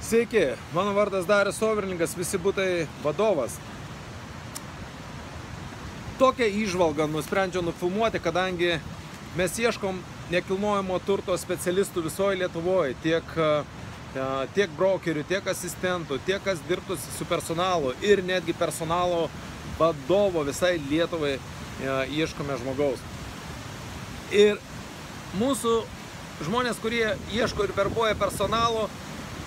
Sveiki, mano vardas Darius Overlingas, visi butai vadovas. Tokią įžvalgą nusprendžiau nufilmuoti, kadangi mes ieškom nekilnojamo turto specialistų visoje Lietuvoje, tiek brokerių, tiek asistentų, tiek kas dirbtų su personalu ir netgi personalo vadovo visai Lietuvai ieškome žmogaus. Ir mūsų žmonės, kurie ieško ir verbuoja personalo,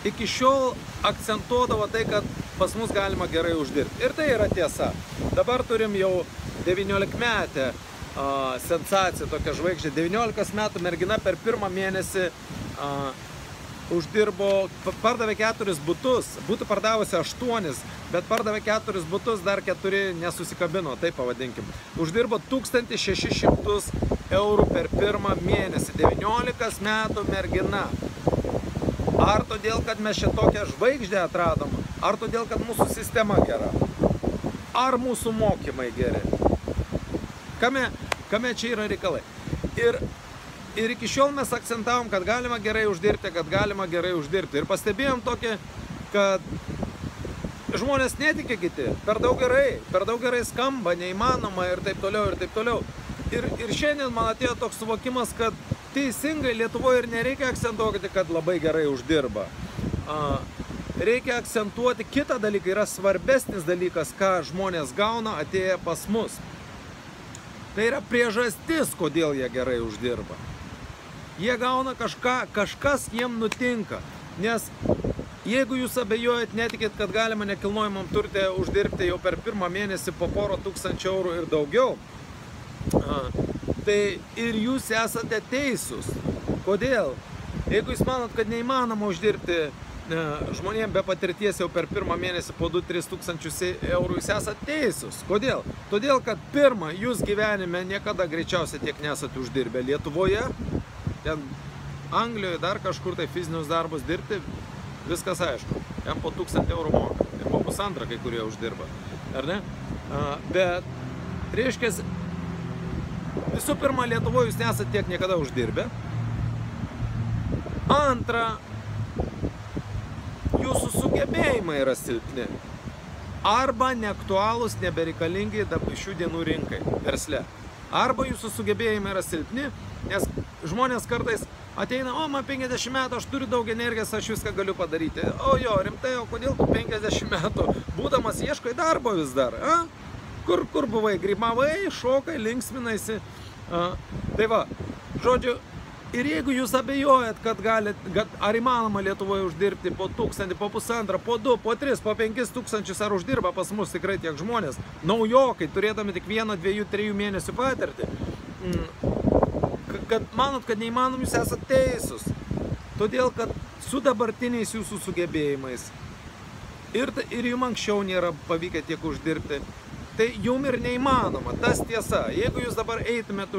iki šiol akcentuodavo tai, kad pas mus galima gerai uždirbti. Ir tai yra tiesa. Dabar turim jau 19-metę sensaciją, tokią žvaigždę. 19 metų mergina per pirmą mėnesį uždirbo, pardavė 4 butus, būtų pardavusi 8, bet pardavė 4 butus, dar 4 nesusikabino, taip pavadinkim. Uždirbo 1600 eurų per pirmą mėnesį, 19 metų mergina. Ar todėl, kad mes čia tokią žvaigždę atradom, ar todėl, kad mūsų sistema gera, ar mūsų mokymai geri. Kame čia yra reikalai. Ir iki šiol mes akcentavom, kad galima gerai uždirbti, Ir pastebėjom tokį, kad žmonės netikė kiti, per daug gerai skamba, neįmanoma ir taip toliau. Ir šiandien man atėjo toks suvokimas, kad teisingai Lietuvoje ir nereikia akcentuoti, kad labai gerai uždirba. Reikia akcentuoti kitą dalyką, yra svarbesnis dalykas, ką žmonės gauna atėję pas mus. Tai yra priežastis, kodėl jie gerai uždirba. Jie gauna kažkas jiem nutinka. Nes jeigu jūs abejojat, netikit, kad galima nekilnojamam turte uždirbti jau per pirmą mėnesį po porą tūkstančių eurų ir daugiau, tai ir jūs esate teisūs. Kodėl? Jeigu jūs manot, kad neįmanoma uždirbti žmonėms be patirties jau per pirmą mėnesį po 2-3 tūkstančius eurų, jūs esate teisūs. Kodėl? Todėl, kad pirmą, jūs gyvenime niekada greičiausiai tiek nesate uždirbę Lietuvoje, ten Anglijoje, dar kažkur tai fizinius darbus dirbti, viskas aišku. Ten po 1000 eurų moka. Ir po 1,5 kai kurie uždirba. Ar ne? Bet, reiškia, visų pirma, Lietuvoje jūs nesate tiek niekada uždirbę. Antra, jūsų sugebėjimai yra silpni. Arba neaktualūs, nebereikalingi šių dienų rinkai, versle. Arba jūsų sugebėjimai yra silpni, nes žmonės kartais ateina, man 50 metų, aš turiu daug energijos, aš viską galiu padaryti. O jo, rimtai, o kodėl tu 50 metų, būdamas ieškai darbo vis dar, Kur buvai? Grimavai, šokai, linksminaisi. Tai va, žodžiu, ir jeigu jūs abejojat, kad ar įmanoma Lietuvoje uždirbti po 1000, po 1,5, po 2, po 3, po 5 tūkstančius, ar uždirba pas mus tikrai tiek žmonės, naujokai, turėdami tik 1, 2, 3 mėnesių patirtį, kad manot, kad neįmanom, jūs esate teisūs. Todėl, kad su dabartiniais jūsų sugebėjimais ir jums anksčiau nėra pavykę tiek uždirbti, tai jum ir neįmanoma, tas tiesa. Jeigu jūs dabar eitumėt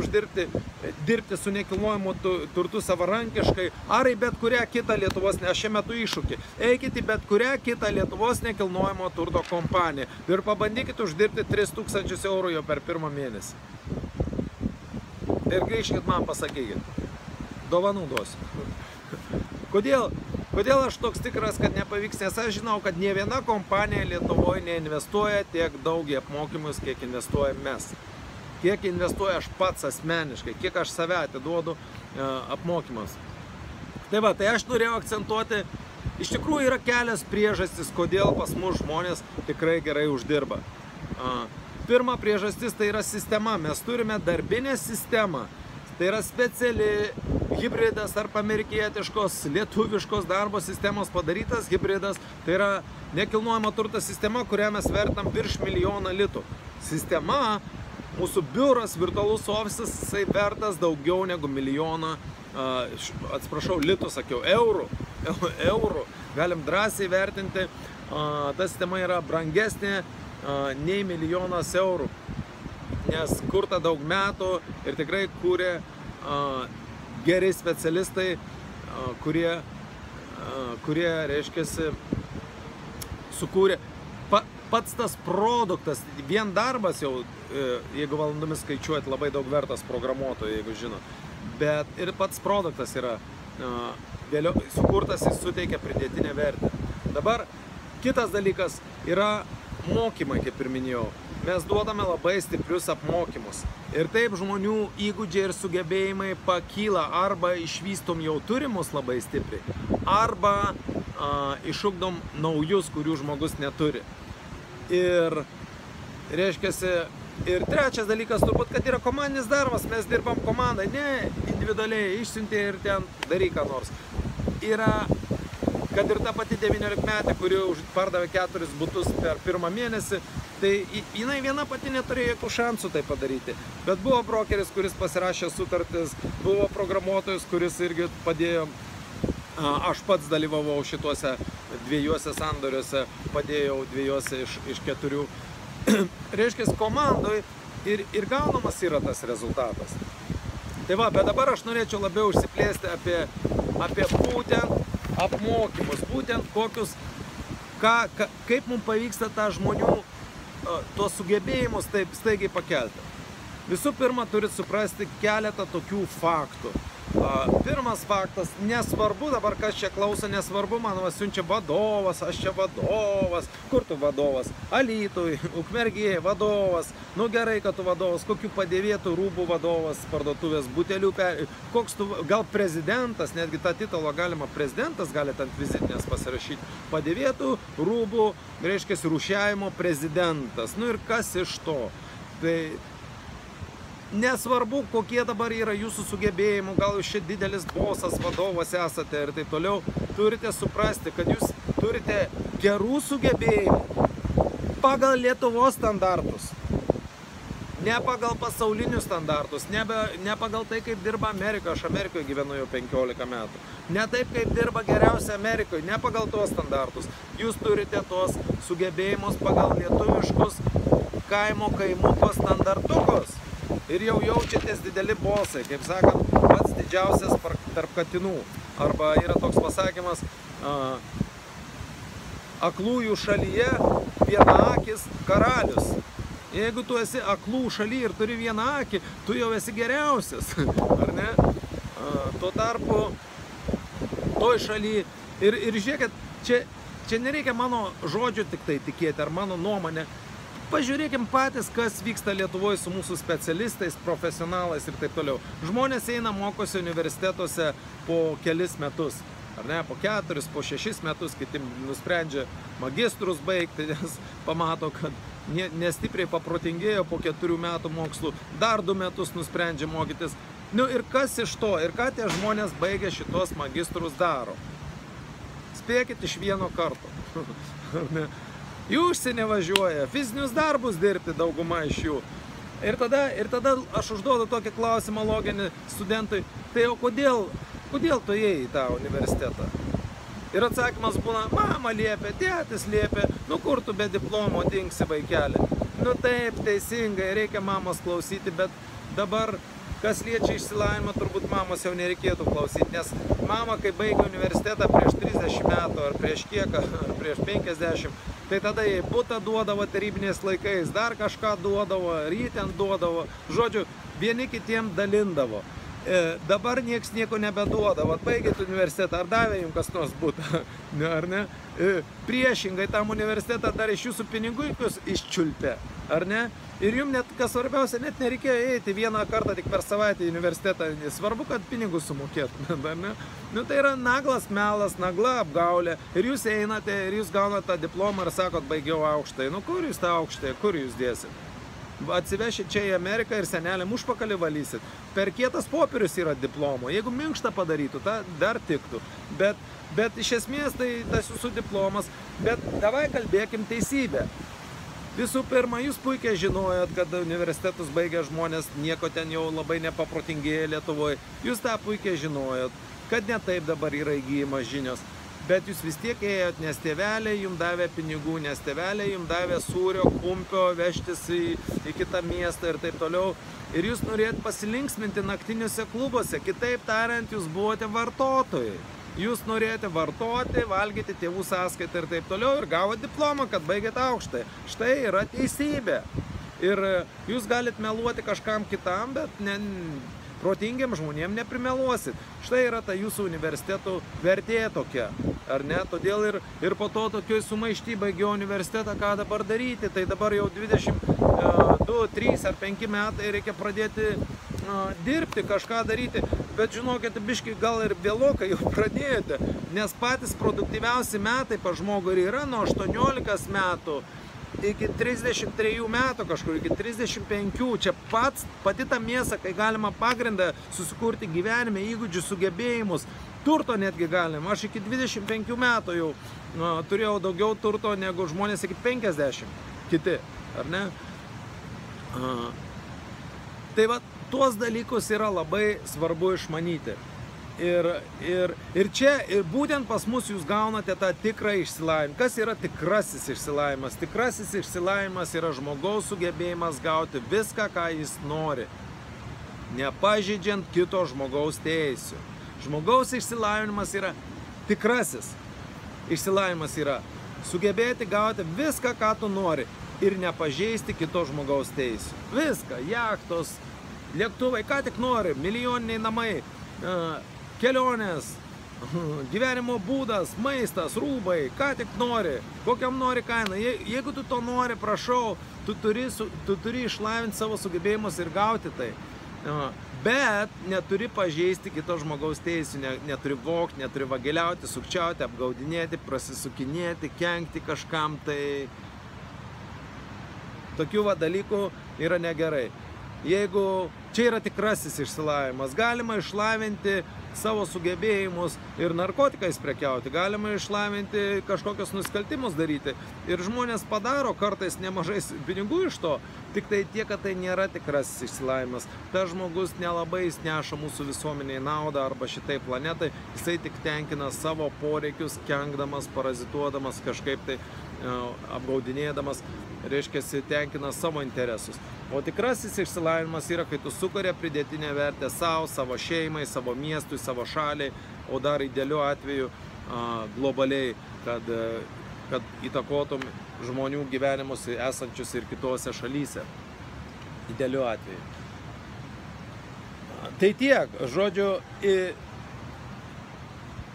dirbti su nekilnojamu turtu savarankiškai, ar į bet kurią kitą Lietuvos, aš šiuo metu iššūkį, eikit į bet kurią kitą Lietuvos nekilnojamo turto kompaniją ir pabandykit uždirbti 3000 eurų jau per pirmą mėnesį. Ir grįžkit man, pasakykit. Dovanų duosiu. Kodėl aš toks tikras, kad nepavyks? Nes aš žinau, kad ne viena kompanija Lietuvoje neinvestuoja tiek daug į apmokymus, kiek investuojam mes. Kiek investuoju aš pats asmeniškai, kiek aš save atiduodu apmokymams. Tai va, tai aš norėjau akcentuoti, iš tikrųjų yra kelias priežastis, kodėl pas mus žmonės tikrai gerai uždirba. Pirma priežastis tai yra sistema. Mes turime darbinę sistemą. Tai yra speciali hibridas arba amerikietiškos, lietuviškos darbo sistemos padarytas hibridas. Tai yra nekilnojamo turto sistema, kurią mes vertinam virš 1 milijoną litų. Sistema, mūsų biuras, virtualus ofisas, jisai vertas daugiau negu 1 milijoną, atsiprašau, litų sakiau, eurų. Galim drąsiai vertinti, ta sistema yra brangesnė nei 1 milijonas eurų. Nes kurta daug metų ir tikrai kūrė geri specialistai, kurie reiškiasi, sukūrė pats tas produktas, vien darbas jau, jeigu valandomis skaičiuojat, labai daug vertas programuotojų, jeigu žinot. Bet ir pats produktas yra vėliau sukurtas, jis suteikia pridėtinę vertę. Dabar kitas dalykas yra mokymai, kaip ir minėjau. Mes duodame labai stiprius apmokymus. Ir taip žmonių įgūdžiai ir sugebėjimai pakyla, arba išvystom jau turimus labai stipriai, arba išugdom naujus, kurių žmogus neturi. Ir reiškiasi, ir trečias dalykas turbūt, kad yra komandinis darbas, mes dirbam komandai, ne individualiai išsiuntė ir ten daryk ką nors. Yra, kad ir ta pati 19-metė, kuri pardavė 4 butus per pirmą mėnesį, tai jinai viena pati neturėjo jokių šansų tai padaryti. Bet buvo brokeris, kuris pasirašė sutartis, buvo programuotojas, kuris irgi padėjo. Aš pats dalyvavau šituose 2 sandoriuose, padėjau 2 iš 4. Reiškia, komandoj ir gaunamas yra tas rezultatas. Tai va, bet dabar aš norėčiau labiau užsiplėsti apie būtent apmokymus, būtent kokius, kaip mums pavyksta tą žmonių tuos sugebėjimus taip staigiai pakelti. Visų pirma, turit suprasti keletą tokių faktų. Pirmas faktas, nesvarbu dabar, kas čia klauso, nesvarbu, man siunčia vadovas, aš čia vadovas, kur tu vadovas? Alytui, Ukmergėje vadovas, nu gerai, kad tu vadovas, kokių padėvėtų rūbų vadovas, parduotuvės, butelių, koks tu, gal prezidentas, netgi tą titulą galima prezidentas, galite ant vizitinės pasirašyti, padėvėtų rūbų, reiškia, rūšiavimo prezidentas, nu ir kas iš to? Tai nesvarbu, kokie dabar yra jūsų sugebėjimų, gal jūs čia didelis bosas, vadovas esate ir taip toliau, turite suprasti, kad jūs turite gerų sugebėjimų pagal Lietuvos standartus, ne pagal pasaulinius standartus, ne pagal tai, kaip dirba Amerikoje, aš Amerikoje gyvenu jau 15 metų, ne taip, kaip dirba geriausia Amerikoje, ne pagal tuos standartus, jūs turite tuos sugebėjimus pagal lietuviškus kaimuko standartukus. Ir jau jaučiatės dideli bosai, kaip sakant, pats didžiausias tarp katinų. Arba yra toks pasakymas, aklųjų šalyje vienaakis karalius. Jeigu tu esi aklų šalyje ir turi vieną akį, tu jau esi geriausias, ar ne? Tuo tarpu, toj šalyje, ir žiūrėkit, čia nereikia mano žodžių tik tai tikėti, ar mano nuomonė. Pažiūrėkim patys, kas vyksta Lietuvoje su mūsų specialistais, profesionalais ir taip toliau. Žmonės eina, mokosi universitetuose po kelis metus, ar ne, po 4, po 6 metus, kiti nusprendžia magistrus baigti, nes pamato, kad nestipriai paprotingėjo po 4 metų mokslų, dar 2 metus nusprendžia mokytis. Nu ir kas iš to, ir ką tie žmonės baigę šitos magistrus daro? Spėkit iš vieno karto. Į užsienį važiuoja, fizinius darbus dirbti dauguma iš jų. Ir tada aš užduodu tokį klausimą loginį studentui, tai o kodėl tu ėjai į tą universitetą? Ir atsakymas būna, mama liepė, tėtis liepė, nu kur tu be diplomo dingsi vaikelį? Nu taip, teisingai, reikia mamos klausyti, bet dabar, kas liečia išsilavinimą, turbūt mamos jau nereikėtų klausyti, nes mama, kai baigė universitetą prieš 30 metų, ar prieš kiek, ar prieš 50, tai tada jai butą duodavo tarybiniais laikais, dar kažką duodavo, ryten duodavo, žodžiu, vieni kitiem dalindavo. Dabar nieks nieko nebeduodavo, baigėt universitetą, ar davė jums kas nors butą, ar ne? Priešingai tam universitetą dar iš jūsų pinigų iščiulpė, ar ne? Ir jums net, kas svarbiausia, net nereikėjo eiti vieną kartą tik per savaitę į universitetą, svarbu, kad pinigus sumokėtumėt, ar ne? Nu tai yra naglas melas, nagla apgaulė, ir jūs einate, ir jūs gaunate tą diplomą ir sakot, baigiau aukštąjį. Nu kur jūs tą aukštąjį, kur jūs dėsit? Atsivešit čia į Ameriką ir seneliam užpakalį valysit. Per kietas popierius yra diplomo. Jeigu minkštą padarytų, tą dar tiktų. Bet iš esmės tai tas jūsų diplomas. Bet davai kalbėkim teisybę. Visų pirma, jūs puikiai žinojot, kad universitetus baigę žmonės nieko ten jau labai nepaprotingėja Lietuvoje. Jūs tą puikiai žinojot, kad ne taip dabar yra įgyjimas žinios. Bet jūs vis tiek ėjot, nes tėveliai jums davė pinigų, nes tėveliai jums davė sūrio, kumpio, vežtis į kitą miestą ir taip toliau. Ir jūs norėjot pasilinksminti naktiniuose klubuose. Kitaip tariant, jūs buvote vartotojai. Jūs norėjote vartoti, valgyti tėvų sąskaitą ir taip toliau ir gavote diplomą, kad baigėte aukštąjį. Štai yra teisybė. Ir jūs galite meluoti kažkam kitam, bet protingiem žmonėm neprimeluosit. Štai yra ta jūsų universiteto vertė tokia, ar ne? Todėl ir po to tokioj sumaišty baigiau universitetą, ką dabar daryti. Tai dabar jau 22, 3 ar 5 metai reikia pradėti dirbti, kažką daryti. Bet žinokit, biški gal ir vėlokai jau pradėjote, nes patys produktyviausi metai pa žmogų ir yra nuo 18 metų iki 33 metų kažkur, iki 35. Čia pati ta mėsa, kai galima pagrindą susikurti gyvenime, įgūdžių, sugebėjimus, turto netgi galima. Aš iki 25 metų jau turėjau daugiau turto negu žmonės iki 50 kiti, ar ne? Tai va, tuos dalykus yra labai svarbu išmanyti. Ir čia būtent pas mus jūs gaunate tą tikrą išsilavinimą. Kas yra tikrasis išsilavinimas? Tikrasis išsilavinimas yra žmogaus sugebėjimas gauti viską, ką jis nori, nepažeidžiant kito žmogaus teisių. Žmogaus išsilavinimas yra tikrasis. Išsilavinimas yra sugebėti gauti viską, ką tu nori ir nepažeisti kito žmogaus teisių. Viską, jachtos, lėktuvai, ką tik nori, milijoniniai namai, kelionės, gyvenimo būdas, maistas, rūbai, ką tik nori, kokiam nori kainą. Jeigu tu to nori, prašau, tu turi išlavinti savo sugebėjimus ir gauti tai. Bet neturi pažeisti kito žmogaus teisių, neturi vogti, neturi vagiliauti, sukčiauti, apgaudinėti, prasisukinėti, kenkti kažkam. Tai tokių dalykų yra negerai. Jeigu čia yra tikrasis išsilavinimas, galima išlavinti savo sugebėjimus ir narkotikais prekiauti, galima išlavinti kažkokius nusikaltimus daryti. Ir žmonės padaro kartais nemažai pinigų iš to, tik tai tiek, kad tai nėra tikrasis išsilavinimas. Tas žmogus nelabai neša mūsų visuomeniai naudą arba šitai planetai, jisai tik tenkina savo poreikius, kenkdamas, parazituodamas, kažkaip tai apgaudinėdamas, reiškia, tenkina savo interesus. O tikrasis išsilavinimas yra, kai tu sukuria pridėtinę vertę savo, savo šeimai, savo miestui, savo šaliai, o dar idealiu atveju globaliai, kad įtakotum žmonių gyvenimus esančius ir kitose šalyse. Idealiu atveju. Tai tiek, žodžiu,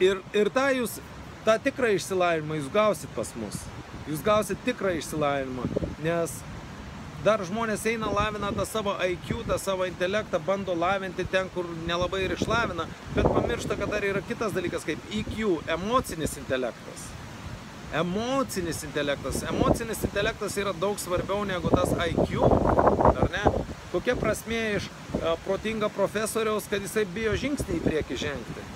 ir tą tikrą išsilavinimą jūs gausit pas mus. Jūs gausit tikrą išsilavinimą, nes dar žmonės eina, lavina tą savo IQ, tą savo intelektą, bando lavinti ten, kur nelabai ir išlavina, bet pamiršta, kad dar yra kitas dalykas kaip EQ, emocinis intelektas. Emocinis intelektas. Emocinis intelektas yra daug svarbiau negu tas IQ, ar ne? Kokia prasmė iš protingo profesoriaus, kad jisai bijo žingsnį į priekį žengti?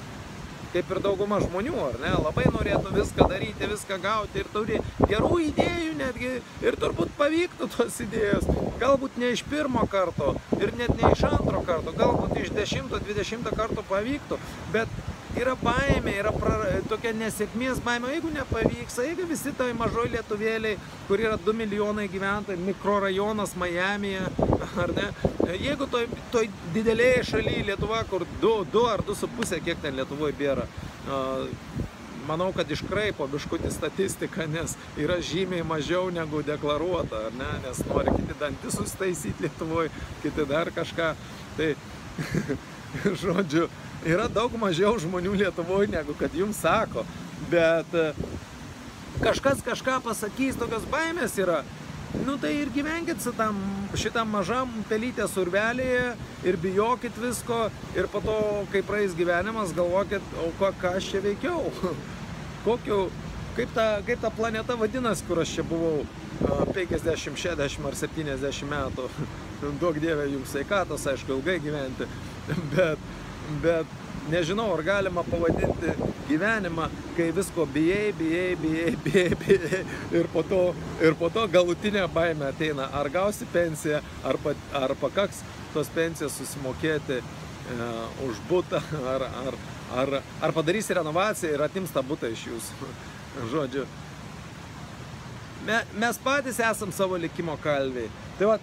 Kaip ir dauguma žmonių, ar ne? Labai norėtų viską daryti, viską gauti ir turi gerų idėjų netgi ir turbūt pavyktų tos idėjos. Galbūt ne iš pirmo karto ir net ne iš antro karto, galbūt iš 10-20 kartų pavyktų, bet yra baimė, yra tokia nesėkmės baimė. Jeigu nepavyks, jeigu visi tai mažoj lietuvėliai, kur yra 2 milijonai gyventojų, mikrorajonas Majamyje, ar ne? Jeigu toj didelėje šalyje Lietuva, kur 2 ar 2,5, kiek ten Lietuvoje bėra, manau, kad iškraipo biškutį statistiką, nes yra žymiai mažiau negu deklaruota, ar ne? Nes nori kiti dantis susitaisyti Lietuvoje, kiti dar kažką. Tai, žodžiu, yra daug mažiau žmonių Lietuvoje, negu kad jums sako. Bet kažkas kažką pasakys, tokios baimės yra. Nu tai ir gyvenkit šitam mažam pelytės urvelėje ir bijokit visko ir po to, kai praeis gyvenimas, galvokit, o ką aš čia veikiau? Kaip ta planeta vadinasi, kur aš čia buvau 50, 60 ar 70 metų. Duok Dieve jums sveikatos, aišku, ilgai gyventi. Bet nežinau, ar galima pavadinti gyvenimą, kai visko bijai ir po to galutinė baimė ateina. Ar gausi pensiją, ar pakaks tos pensijos susimokėti už butą, ar padarysi renovaciją ir atims tą butą iš jūsų. Žodžiu, mes patys esam savo likimo kalviai. Tai va,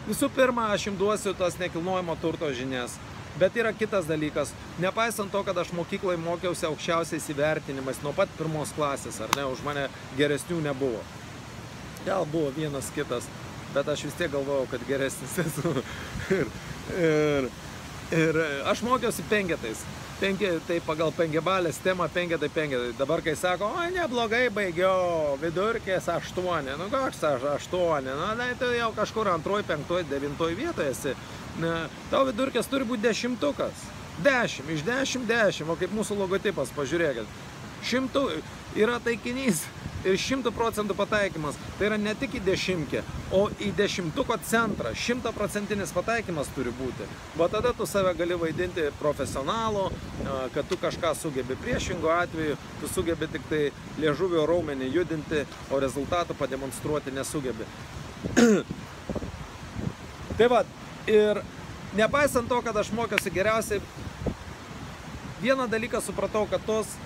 visų pirma, aš jums duosiu tas nekilnojamo turto žinias. Bet yra kitas dalykas, nepaisant to, kad aš mokykloje mokiausi aukščiausiais įvertinimais nuo pat 1 klasės, ar ne, už mane geresnių nebuvo. Gal buvo vienas kitas, bet aš vis tiek galvojau, kad geresnis esu. Ir aš mokiausi penketais. Tai pagal 5 balės temą 5 tai 5. Dabar kai sako, oi, neblogai baigiau, vidurkis 8. Nu, koks 8? Nu, tai jau kažkur 2, 5, 9 vietoje esi. Tau vidurkis turi būti 10. 10, iš 10, 10. O kaip mūsų logotipas, pažiūrėkit. 100 yra taikinys ir 100% pataikymas. Tai yra ne tik į 10, o į 10-ko centrą. 100% pataikymas turi būti. Va tada tu save gali vaidinti profesionalu, kad tu kažką sugebi. Priešingo atveju tu sugebi tik tai liežuvio raumenį judinti, o rezultatų pademonstruoti nesugebi. Tai va, ir nepaisant to, kad aš mokiausi geriausiai, vieną dalyką supratau, kad tos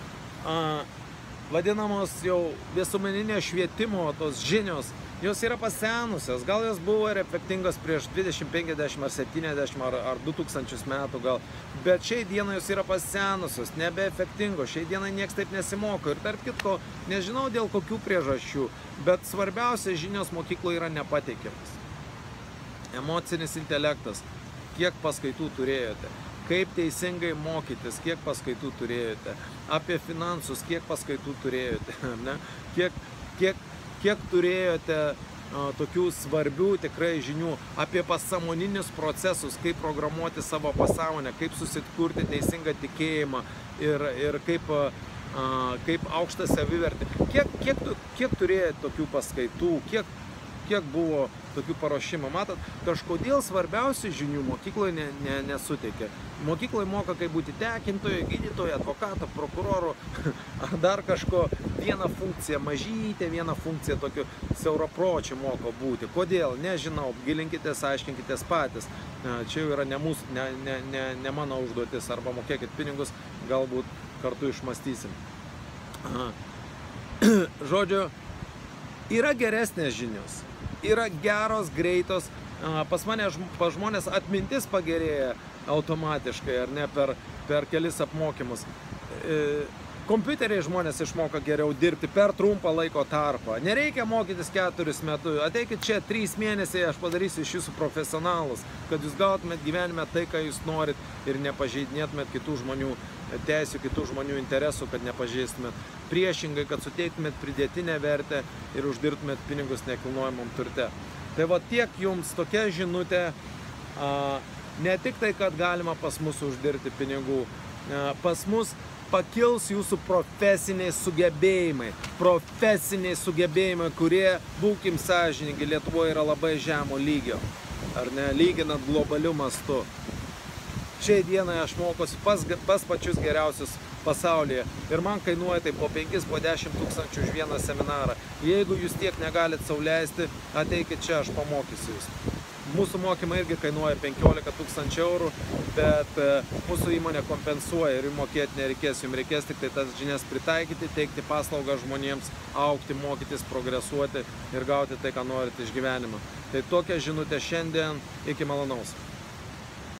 vadinamos jau visuomeninio švietimo tos žinios, jos yra pasenusios, gal jos buvo ir efektingos prieš 20, 50 ar 70 ar 2000 metų gal, bet šiai dienai jos yra pasenusios, nebeefektingos, šiai dienai nieks taip nesimoko ir tarp kitko, nežinau dėl kokių priežasčių, bet svarbiausia žinios mokykloje yra nepateikiamas. Emocinis intelektas, kiek paskaitų turėjote, kaip teisingai mokytis, kiek paskaitų turėjote, apie finansus, kiek paskaitų turėjote, ne? Kiek turėjote tokių svarbių tikrai žinių apie pasąmoninius procesus, kaip programuoti savo pasąmonę, kaip susikurti teisingą tikėjimą ir kaip aukštą savivertę. Kiek turėjote tokių paskaitų, kiek buvo tokių paruošimų. Matot, kažkodėl svarbiausių žinių mokykloje nesuteikia. Mokykloje moka kaip būti tekintoju, gydytoju, advokatu, prokuroru, ar dar kažko. Vieną funkciją, mažytę vieną funkciją tokiu siaurapročiu moko būti. Kodėl? Nežinau, gilinkitės, aiškinkitės patys. Čia jau yra ne mano užduotis, arba mokėkit pinigus, galbūt kartu išmąstysim. Žodžiu, yra geresnės žinios. Yra geros, greitos, pas žmonės atmintis pagerėja automatiškai, ar ne, per kelis apmokymus. Kompiuteriai žmonės išmoka geriau dirbti per trumpą laiko tarpą. Nereikia mokytis 4 metus. Ateikit čia 3 mėnesiai, aš padarysiu iš jūsų profesionalus, kad jūs gautumėt gyvenime tai, ką jūs norit ir nepažeidinėtumėt kitų žmonių teisių, kitų žmonių interesų, kad nepažeistumėt. Priešingai, kad suteiktumėt pridėtinę vertę ir uždirbtumėt pinigus nekilnojamam turte. Tai va tiek jums tokia žinutė, ne tik tai, kad galima pas mus uždirbti pinigų, pas mus pakils jūsų profesiniai sugebėjimai, kurie, būkim sąžiningi, Lietuvoje yra labai žemo lygio, ar ne, lyginant globaliu mastu. Šiai dienai aš mokosi pas pačius geriausius pasaulyje ir man kainuoja tai po 5, po 10 tūkstančių už vieną seminarą. Jeigu jūs tiek negalit sau leisti, ateikit čia, aš pamokysiu jūs. Mūsų mokymai irgi kainuoja 15 000 eurų, bet mūsų įmonė kompensuoja ir jums mokėti nereikės, jums reikės tik tai tas žinias pritaikyti, teikti paslaugą žmonėms, augti, mokytis, progresuoti ir gauti tai, ką norite iš gyvenimo. Tai tokia žinutė šiandien, iki malonaus.